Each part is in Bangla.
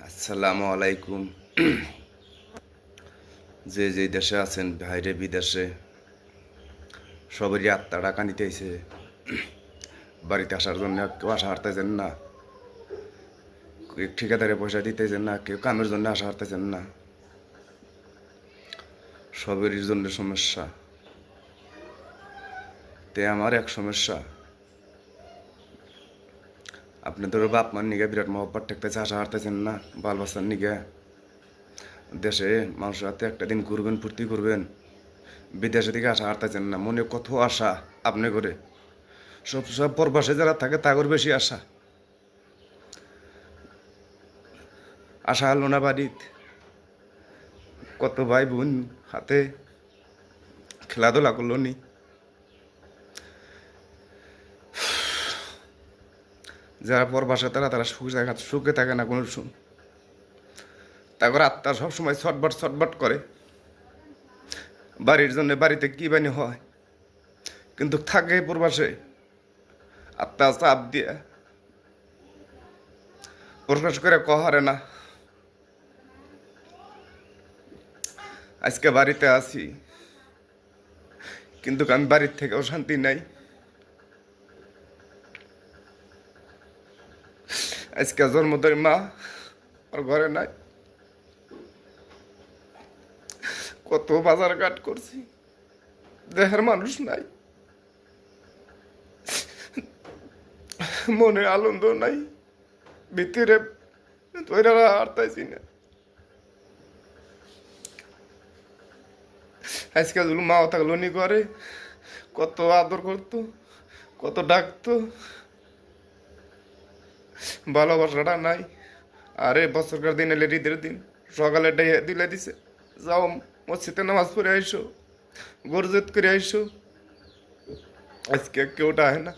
আসসালামু আলাইকুম। যে যে দেশে আছেন, বাইরে বিদেশে, সবারই আত্মা কানিতে আইছে। বাড়িতে আসার জন্য কেউ আশা হারতেছেন না, কেউ ঠিকাদারে পয়সা দিতেছেন না, কেউ কামের জন্য আশা হারতেছেন না। সবেরই জন্য সমস্যা। তে আমার এক সমস্যা, আপনাদের বাপ মার নিগে বিরাট মহব্বত ঠেকতেছে, আশা হারতেছেন না বাল বাচ্চার নিগে। দেশে মানুষের হাতে একটা দিন ঘুরবেন, ফুর্তি করবেন, বিদেশে থেকে আশা হারতেছেন না। মনে কত আশা আপনি করে, সব প্রবাসে যারা থাকে তাগর বেশি আশা। আশা হলো না বাড়িত, কত ভাই বোন হাতে খেলাধুলা করলো নি। যারা প্রবাসে তারা সুখে থাকে না কোনো তারপর আত্মা সবসময় ছটবট করে বাড়ির জন্য, বাড়িতে কি বানি হয়, কিন্তু থাকে প্রবাসে আত্মা চাপ দিয়ে প্রকাশ করে কহারে না। আজকে বাড়িতে আছি, কিন্তু আমি বাড়ির থেকেও শান্তি নাই। আজকে জন্মদিন মা আর ঘরে নাই, কত বাজার ঘাট করছি, দেহের মানুষ নাই, মনে আনন্দ নাই, ভিতরে তৈরা হারতাইছি না। আজকে যদি মাও থাকলো নি করে, কত আদর করতো, কত ডাকতো, ভালোবাসাটা নাই। আরে বছরকার দিন এলে ঈদের দিন সকালে দিলে দিছে, যাও মসজিদে নামাজ পড়ে আইসো, গরজত করে আইসো। আজকে কেউ ডাহে না,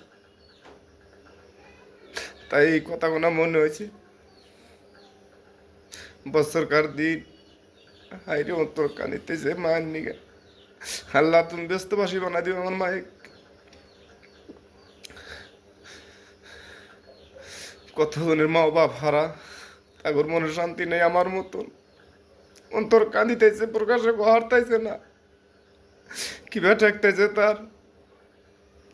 তাই এই কথাগুলো মনে হয়েছে। বছরকার দিন হাইরে অন্তর কানিতেছে মায়ের নিগে। আল্লাহ তুমি ব্যস্তবাসী বানাই দিও আমার মায়ের। কতজনের মা বাপ হারা, তাগর মনে শান্তি নেই আমার মতন, অন্তর কাঁদিতেছে, প্রকাশে হারতাইছে না। কিভাবে ঠেকতেছে তার,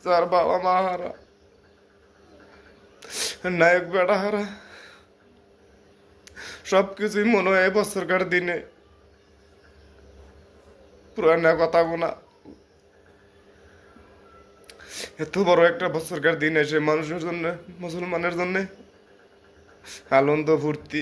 যার বাবা মা হারা, নায়ক বেড়া হারা, সবকিছুই মনে হয় বছরকার দিনে পুরানা কথা গোনা। এত বড় একটা বছরকার দিন এসে মানুষের জন্য, মুসলমানের জন্য আনন্দ ফুর্তি